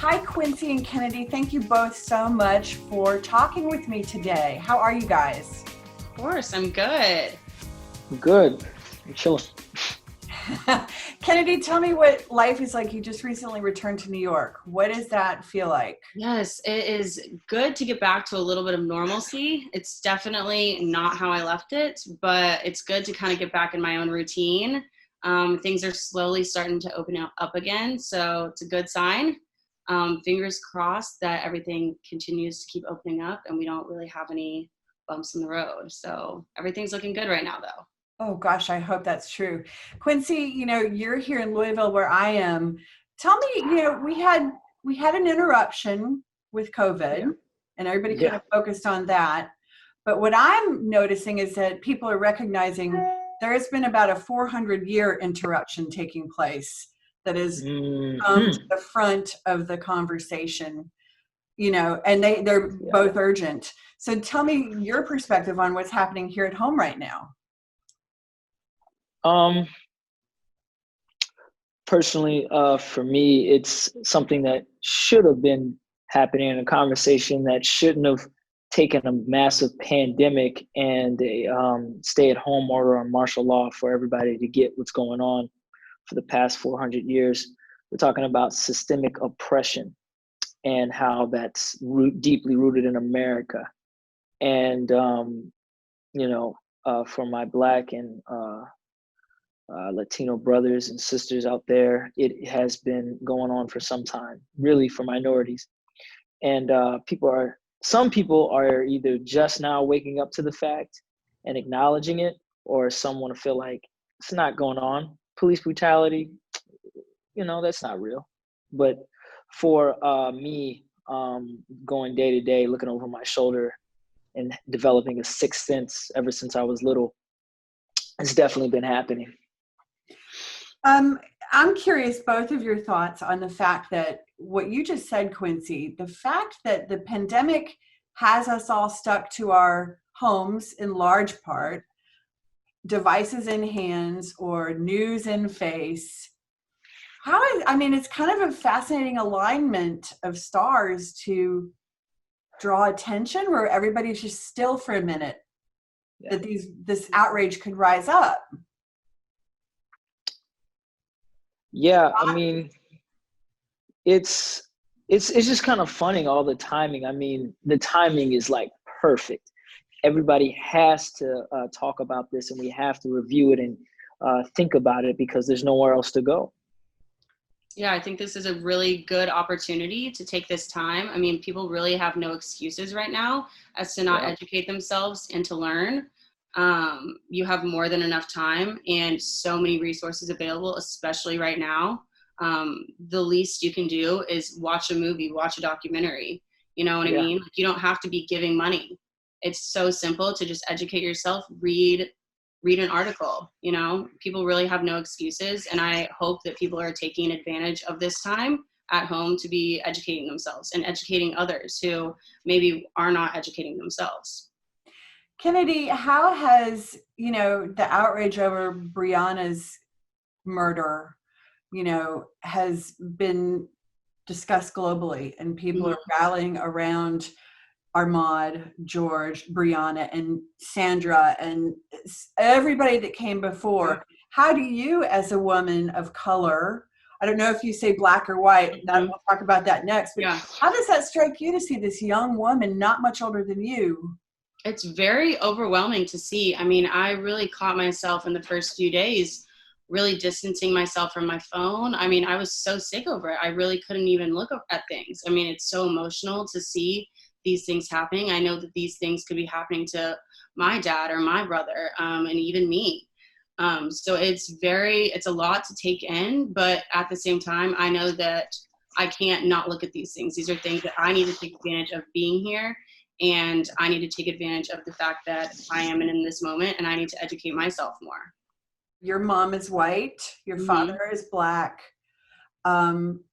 Hi, Quincy and Kennedy. Thank you both so much for talking with me today. How are you guys? Of course, I'm good. Good. I'm chilling. Kennedy, tell me what life is like. You just recently returned to New York. What does that feel like? Yes, it is good to get back to a little bit of normalcy. It's definitely not how I left it, but it's good to kind of get back in my own routine. Things are slowly starting to open up again, so it's a good sign. Fingers crossed that everything continues to keep opening up and we don't really have any bumps in the road. So everything's looking good right now, though. Oh gosh, I hope that's true. Quincy, you're here in Louisville where I am. Tell me, we had an interruption with COVID Yeah. and everybody kind Yeah. of focused on that. But what I'm noticing is that people are recognizing there has been about a 400-year interruption taking place that has come to Hmm. the front of the conversation, and they're Yeah. both urgent. So tell me your perspective on what's happening here at home right now. Um, Personally, for me, it's something that should have been happening in a conversation that shouldn't have taken a massive pandemic and a stay-at-home order on martial law for everybody to get what's going on for the past 400 years. We're talking about systemic oppression and how that's deeply rooted in America. And for my Black and Latino brothers and sisters out there, it has been going on for some time, really for minorities. And some people are either just now waking up to the fact and acknowledging it, or some want to feel like it's not going on. Police brutality, that's not real. But for me, going day to day, looking over my shoulder and developing a sixth sense ever since I was little, it's definitely been happening. Um, I'm curious, both of your thoughts on the fact that what you just said, Quincy, the fact that the pandemic has us all stuck to our homes in large part, devices in hands or news in face. It's kind of a fascinating alignment of stars to draw attention where everybody's just still for a minute, Yeah. that this outrage could rise up. Yeah, I mean, it's just kind of funny, all the timing. I mean, the timing is like perfect. Everybody has to talk about this, and we have to review it and think about it because there's nowhere else to go. Yeah, I think this is a really good opportunity to take this time. I mean, people really have no excuses right now as to not Yeah. educate themselves and to learn. You have more than enough time and so many resources available, especially right now. The least you can do is watch a movie, watch a documentary. You know what I Yeah. mean? Like, you don't have to be giving money. It's so simple to just educate yourself, read an article. People really have no excuses, and I hope that people are taking advantage of this time at home to be educating themselves and educating others who maybe are not educating themselves. Kennedy, how has, the outrage over Breonna's murder, has been discussed globally, and people Mhm. are rallying around Armand, George, Breonna, and Sandra, and everybody that came Yeah. before. How do you, as a woman of color, I don't know if you say black or white, we'll Mhm. talk about that next, but Yeah. how does that strike you to see this young woman, not much older than you? It's very overwhelming to see. I mean, I really caught myself in the first few days really distancing myself from my phone. I mean, I was so sick over it. I really couldn't even look at things. I mean, it's so emotional to see these things happening. I know that these things could be happening to my dad or my brother, and even me. So it's a lot to take in, but at the same time, I know that I can't not look at these things. These are things that I need to take advantage of being here, and I need to take advantage of the fact that I am in this moment, and I need to educate myself more. Your mom is white, your Mm-hmm. father is black. Um,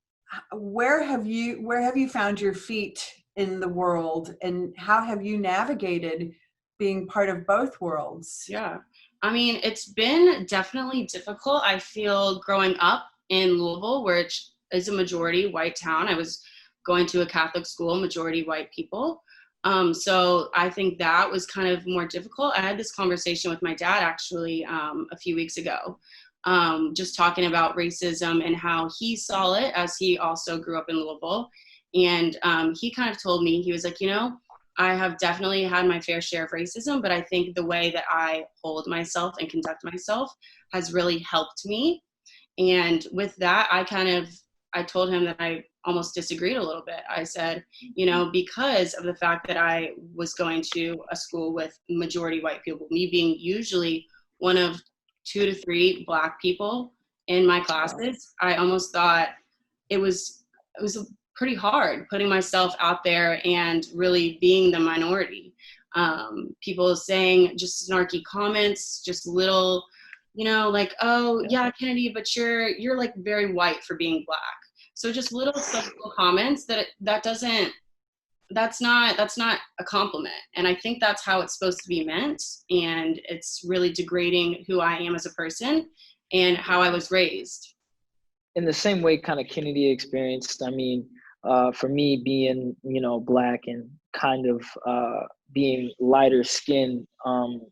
where have you found your feet in the world, and how have you navigated being part of both worlds? Yeah. I mean, it's been definitely difficult. I feel growing up in Louisville, which is a majority white town. I was going to a Catholic school, majority white people. So I think that was kind of more difficult. I had this conversation with my dad actually a few weeks ago, just talking about racism and how he saw it, as he also grew up in Louisville. And he kind of told me, he was like, I have definitely had my fair share of racism, but I think the way that I hold myself and conduct myself has really helped me. And with that, I told him that I almost disagreed a little bit. I said, because of the fact that I was going to a school with majority white people, me being usually one of 2 to 3 Black people in my classes, I almost thought it was pretty hard putting myself out there and really being the minority. People saying just snarky comments, just little, like, oh yeah, Kennedy, but you're like very white for being Black. So just little subtle comments that's not a compliment. And I think that's how it's supposed to be meant. And it's really degrading who I am as a person and how I was raised. In the same way kind of Kennedy experienced, I mean, for me being, Black and kind of being lighter skinned,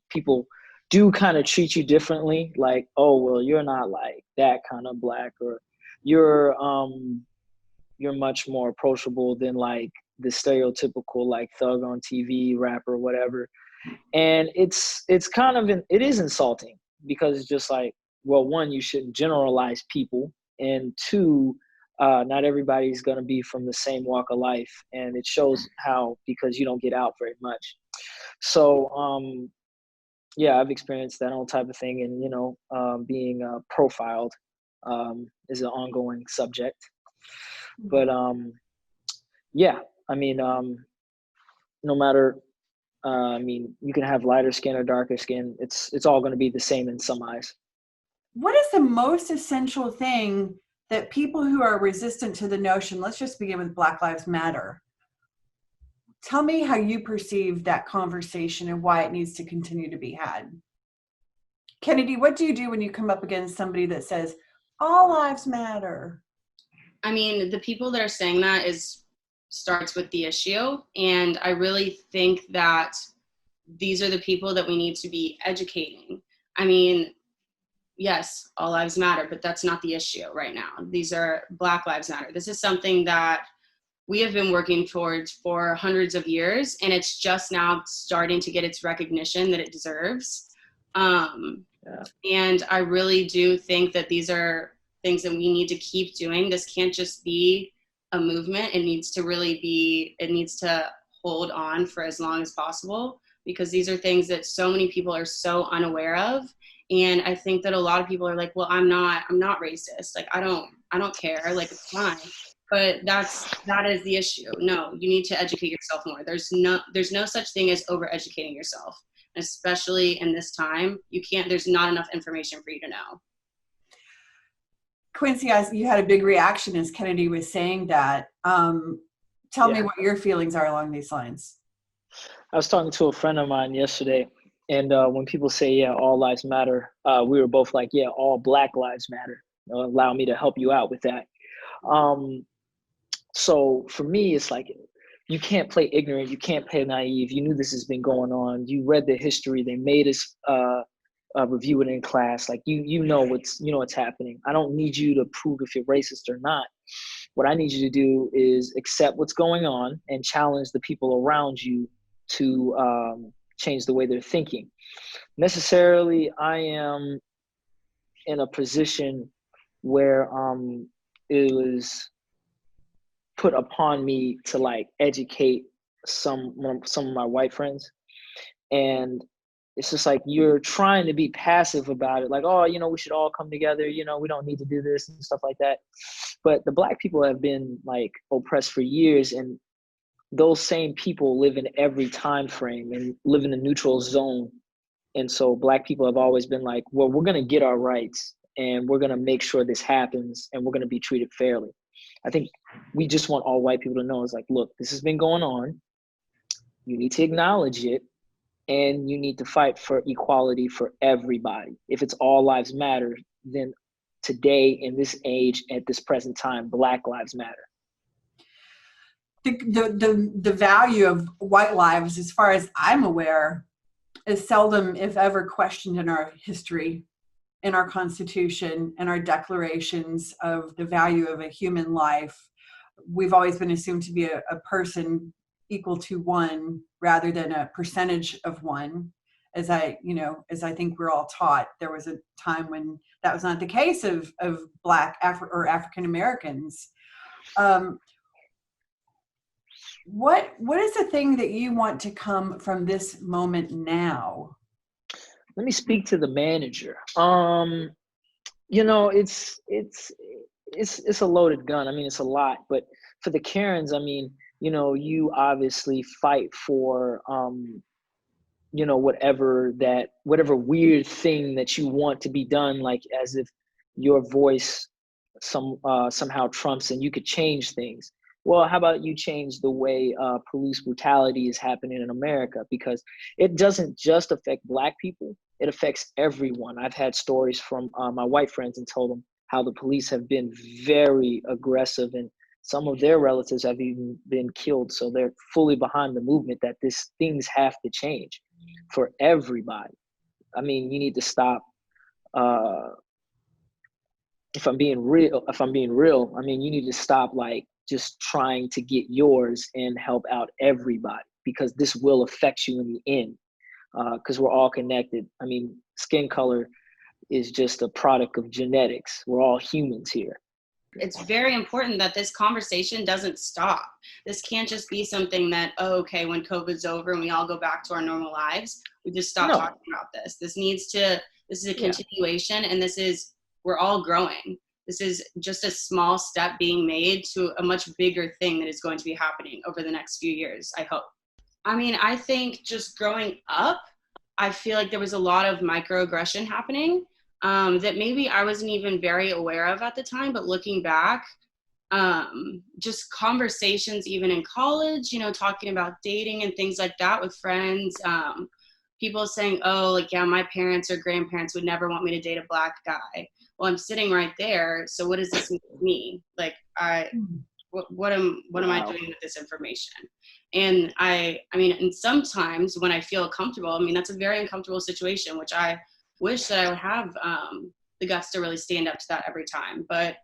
people do kind of treat you differently. Like, oh, well, you're not like that kind of Black, or you're much more approachable than like the stereotypical like thug on TV, rapper, whatever. And it's kind of, it is insulting, because it's just like, well, one, you shouldn't generalize people. And 2, not everybody's going to be from the same walk of life. And it shows how, because you don't get out very much. So, yeah, I've experienced that whole type of thing. And, being profiled is an ongoing subject. But, yeah, I mean, no matter, you can have lighter skin or darker skin. It's all going to be the same in some eyes. What is the most essential thing that people who are resistant to the notion, let's just begin with Black Lives Matter, tell me how you perceive that conversation and why it needs to continue to be had. Kennedy, what do you do when you come up against somebody that says, all lives matter? I mean, the people that are saying that starts with the issue. And I really think that these are the people that we need to be educating. I mean, yes, all lives matter, but that's not the issue right now. These are Black Lives Matter. This is something that we have been working towards for hundreds of years, and it's just now starting to get its recognition that it deserves. And I really do think that these are things that we need to keep doing. This can't just be a movement. It needs to hold on for as long as possible, because these are things that so many people are so unaware of. And I think that a lot of people are like, well, I'm not racist. Like, I don't care. Like, it's fine. But that is the issue. No, you need to educate yourself more. There's no such thing as over-educating yourself, especially in this time. There's not enough information for you to know. Quincy, you had a big reaction as Kennedy was saying that. Tell me what your feelings are along these lines. I was talking to a friend of mine yesterday, and when people say, yeah, all lives matter, we were both like, yeah, all Black lives matter. Allow me to help you out with that. So for me, it's like, you can't play ignorant. You can't play naive. You knew this has been going on. You read the history. They made us review it in class. Like, you know what's happening. I don't need you to prove if you're racist or not. What I need you to do is accept what's going on and challenge the people around you to change the way they're thinking. Necessarily, I am in a position where it was put upon me to like educate some of my white friends, and it's just like, you're trying to be passive about it, like, oh, we should all come together, we don't need to do this and stuff like that. But the Black people have been like oppressed for years, and those same people live in every time frame and live in the neutral zone. And so Black people have always been like, well, we're going to get our rights, and we're going to make sure this happens, and we're going to be treated fairly. I think we just want all white people to know, is like, look, this has been going on. You need to acknowledge it, and you need to fight for equality for everybody. If it's all lives matter, then today, in this age, at this present time, Black lives matter. the value of white lives, as far as I'm aware, is seldom, if ever, questioned in our history, in our Constitution, and our declarations of the value of a human life. We've always been assumed to be a person equal to one rather than a percentage of one. As I think we're all taught, there was a time when that was not the case of Black or African Americans. What is the thing that you want to come from this moment now? Let me speak to the manager. It's a loaded gun. I mean, it's a lot, but for the Karens, I mean, you obviously fight for, whatever weird thing that you want to be done, like as if your voice somehow trumps and you could change things. Well, how about you change the way police brutality is happening in America? Because it doesn't just affect Black people, it affects everyone. I've had stories from my white friends and told them how the police have been very aggressive and some of their relatives have even been killed. So they're fully behind the movement that things have to change for everybody. I mean, you need to stop. If I'm being real, I mean, you need to stop like just trying to get yours and help out everybody, because this will affect you in the end, because we're all connected. I mean, skin color is just a product of genetics. We're all humans here. It's very important that this conversation doesn't stop. This can't just be something that, okay, when COVID's over and we all go back to our normal lives, we just stop talking about this. This is a continuation, and we're all growing. This is just a small step being made to a much bigger thing that is going to be happening over the next few years, I hope. I mean, I think just growing up, I feel like there was a lot of microaggression happening that maybe I wasn't even very aware of at the time, but looking back, just conversations even in college, talking about dating and things like that with friends, people saying, oh, like, yeah, my parents or grandparents would never want me to date a Black guy. Well, I'm sitting right there. So what does this mean to me? Like, what am I doing with this information? And I mean, and sometimes when I feel comfortable, I mean, that's a very uncomfortable situation, which I wish that I would have the guts to really stand up to that every time. But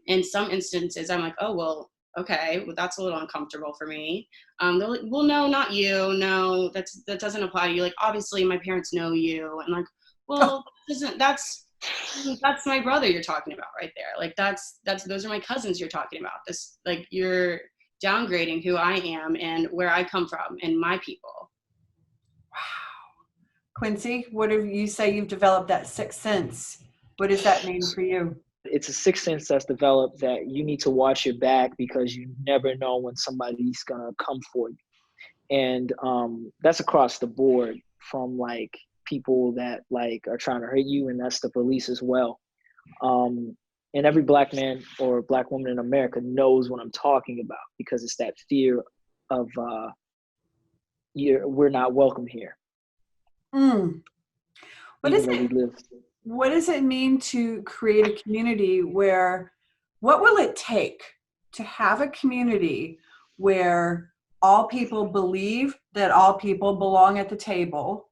in some instances, I'm like, oh, well, okay, well, that's a little uncomfortable for me. They're like, well, no, not you. No, that doesn't apply to you. Like, obviously my parents know you. And like, well, that's my brother you're talking about right there. Like, those are my cousins you're talking about. This, like, you're downgrading who I am and where I come from and my people. Wow. Quincy, what do you say you've developed that sixth sense? What does that mean for you? It's a sixth sense that's developed that you need to watch your back, because you never know when somebody's gonna come for you. And that's across the board, from like people that like are trying to hurt you, and that's the police as well. And every Black man or Black woman in America knows what I'm talking about, because it's that fear of we're not welcome here. What does it mean to create a community where, what will it take to have a community where all people believe that all people belong at the table,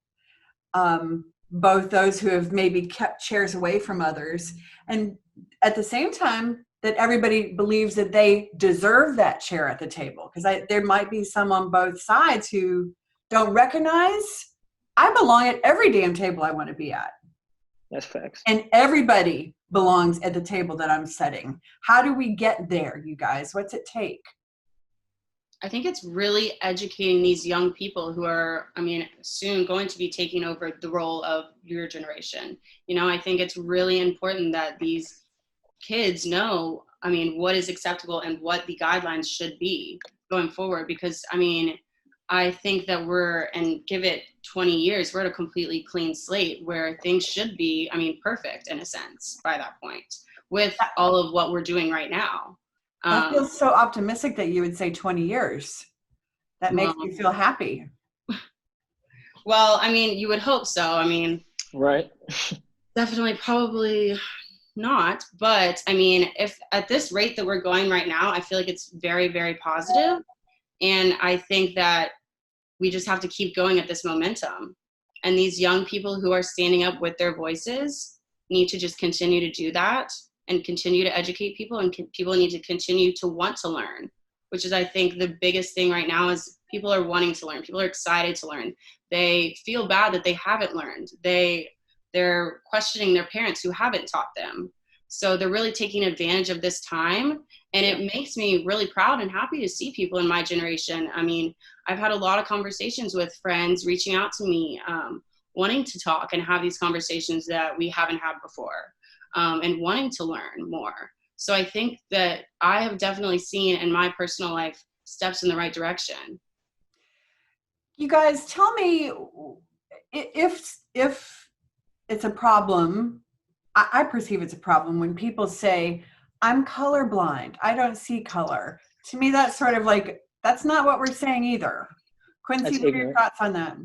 both those who have maybe kept chairs away from others, and at the same time that everybody believes that they deserve that chair at the table? Because there might be some on both sides who don't recognize, I belong at every damn table I want to be at. That's facts. And everybody belongs at the table that I'm setting. How do we get there, you guys? What's it take? I think it's really educating these young people who are, I mean, soon going to be taking over the role of your generation. I think it's really important that these kids know, I mean, what is acceptable and what the guidelines should be going forward. Because, I mean, I think that and give it 20 years, we're at a completely clean slate where things should be, I mean, perfect in a sense by that point, with all of what we're doing right now. That feels so optimistic that you would say 20 years. That makes me feel happy. Well, I mean, you would hope so. I mean, right. Definitely, probably not, but I mean, if at this rate that we're going right now, I feel like it's very, very positive. And I think that we just have to keep going at this momentum. And these young people who are standing up with their voices need to just continue to do that and continue to educate people, and people need to continue to want to learn, which is, I think, the biggest thing right now is people are wanting to learn. People are excited to learn. They feel bad that they haven't learned. They're questioning their parents who haven't taught them. So they're really taking advantage of this time. And it makes me really proud and happy to see people in my generation. I mean, I've had a lot of conversations with friends reaching out to me, wanting to talk and have these conversations that we haven't had before, and wanting to learn more. So I think that I have definitely seen in my personal life steps in the right direction. You guys, tell me if it's a problem. I perceive it's a problem when people say, I'm colorblind, I don't see color. To me, that's sort of like, that's not what we're saying either. Quincy, what are your thoughts on that?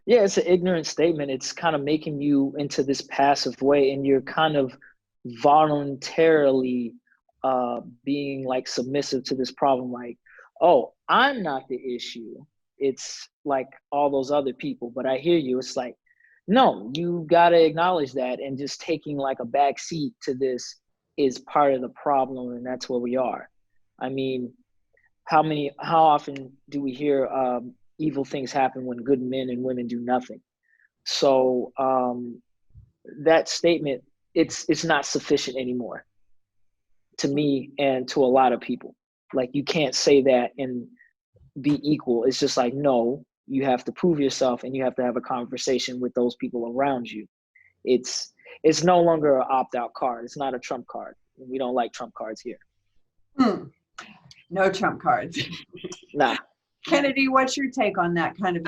Yeah, it's an ignorant statement. It's kind of making you into this passive way, and you're kind of voluntarily being like submissive to this problem. Like, oh, I'm not the issue. It's like all those other people. But I hear you. It's like, no, you got to acknowledge that, and just taking like a back seat to this is part of the problem, and that's where we are. I mean, how often do we hear evil things happen when good men and women do nothing? So that statement, it's not sufficient anymore to me and to a lot of people. Like, you can't say that and be equal. It's just like, no, you have to prove yourself, and you have to have a conversation with those people around you. It's no longer an opt-out card. It's not a trump card. We don't like trump cards here. No trump cards. Nah. Kennedy, what's your take on that kind of?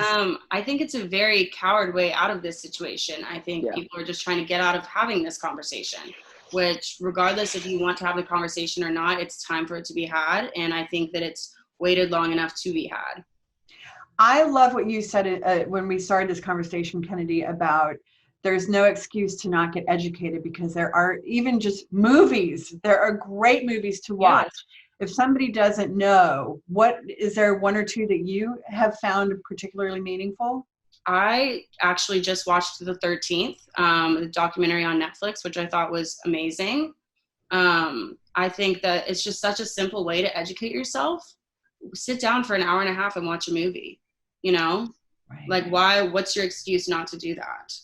I think it's a very coward way out of this situation. I think people are just trying to get out of having this conversation, which, regardless if you want to have the conversation or not, it's time for it to be had. And I think that it's waited long enough to be had. I love what you said when we started this conversation, Kennedy, about there's no excuse to not get educated, because there are even just movies. There are great movies to watch. Yes. If somebody doesn't know, is there one or two that you have found particularly meaningful? I actually just watched The 13th, the documentary on Netflix, which I thought was amazing. I think that it's just such a simple way to educate yourself. Sit down for an hour and a half and watch a movie, right. Like, what's your excuse not to do that?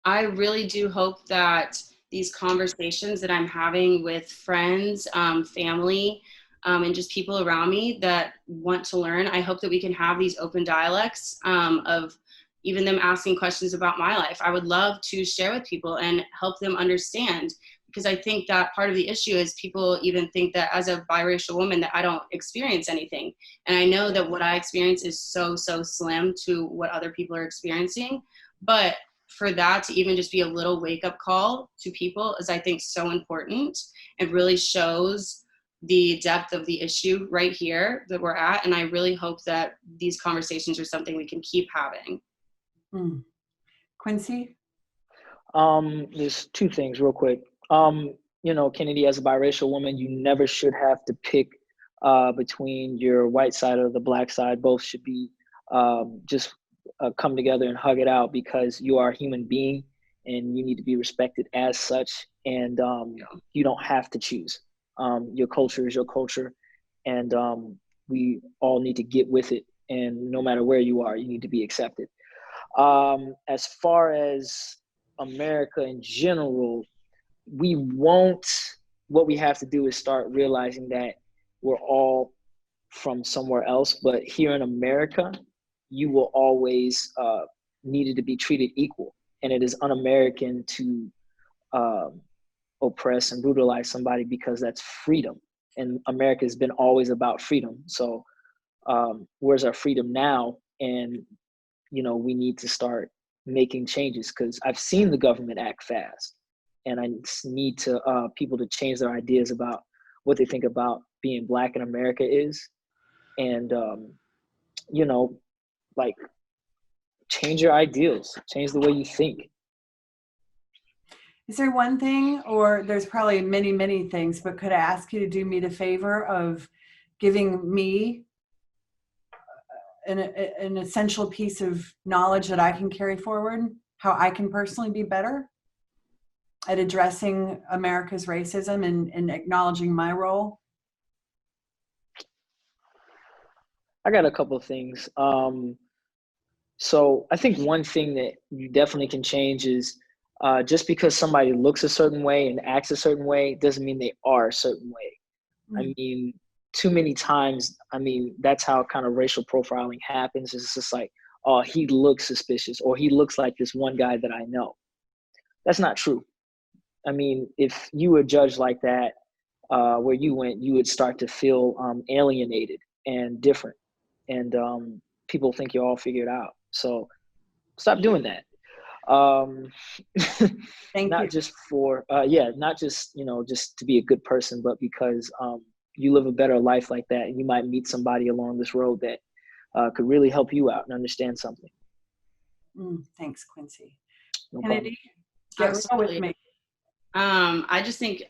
I really do hope that these conversations that I'm having with friends, family, and just people around me that want to learn, I hope that we can have these open dialects of even them asking questions about my life. I would love to share with people and help them understand, because I think that part of the issue is people even think that as a biracial woman that I don't experience anything. And I know that what I experience is so, so slim to what other people are experiencing. But for that to even just be a little wake-up call to people is, I think, so important. It really shows the depth of the issue right here that we're at. And I really hope that these conversations are something we can keep having. Quincy? There's two things real quick. Kennedy, as a biracial woman, you never should have to pick between your white side or the black side. Both should be just come together and hug it out, because you are a human being and you need to be respected as such. And you don't have to choose. Your culture is your culture, and we all need to get with it. And no matter where you are, you need to be accepted. As far as America in general, what we have to do is start realizing that we're all from somewhere else. But here in America, you will always needed to be treated equal. And it is un-American to oppress and brutalize somebody, because that's freedom. And America has been always about freedom. So where's our freedom now? And, we need to start making changes, because I've seen the government act fast. And I need people to change their ideas about what they think about being Black in America is. And, change your ideals, change the way you think. Is there one thing, or there's probably many, many things, but could I ask you to do me the favor of giving me an essential piece of knowledge that I can carry forward, how I can personally be better at addressing America's racism and acknowledging my role? I got a couple of things. So I think one thing that you definitely can change is just because somebody looks a certain way and acts a certain way doesn't mean they are a certain way. I mean, too many times, that's how kind of racial profiling happens. It's just like, oh, he looks suspicious, or he looks like this one guy that I know. That's not true. I mean, if you were judged like that, where you went, you would start to feel alienated and different. And people think you're all figured out. So stop doing that. Thank not you. Just for, not just, just to be a good person, but because you live a better life like that. And you might meet somebody along this road that could really help you out and understand something. Thanks, Quincy. No Kennedy, problem. get real with me. I just think,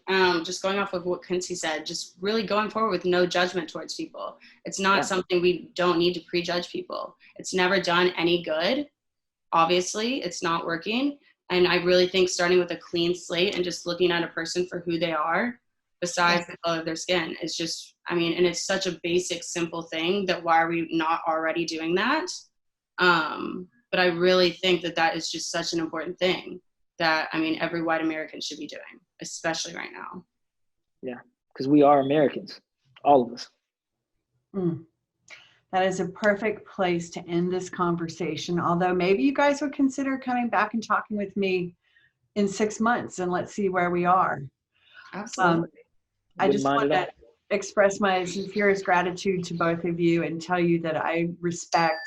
just going off of what Quincy said, just really going forward with no judgment towards people. It's not something we don't need to prejudge people. It's never done any good. Obviously, it's not working. And I really think starting with a clean slate and just looking at a person for who they are, besides the color of their skin, is just, and it's such a basic, simple thing that why are we not already doing that? But I really think that is just such an important thing that, every white American should be doing, especially right now. Yeah, because we are Americans, all of us. That is a perfect place to end this conversation. Although maybe you guys would consider coming back and talking with me in 6 months, and let's see where we are. Absolutely. I just want to express my sincerest gratitude to both of you and tell you that I respect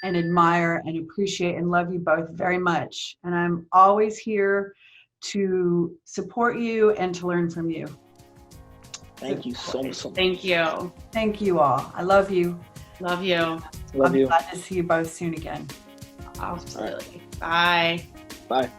and admire and appreciate and love you both very much. And I'm always here to support you and to learn from you. Thank you so much. Thank you. Thank you all. I love you. Love you. Love you. I'm glad to see you both soon again. Absolutely. Right. Bye. Bye.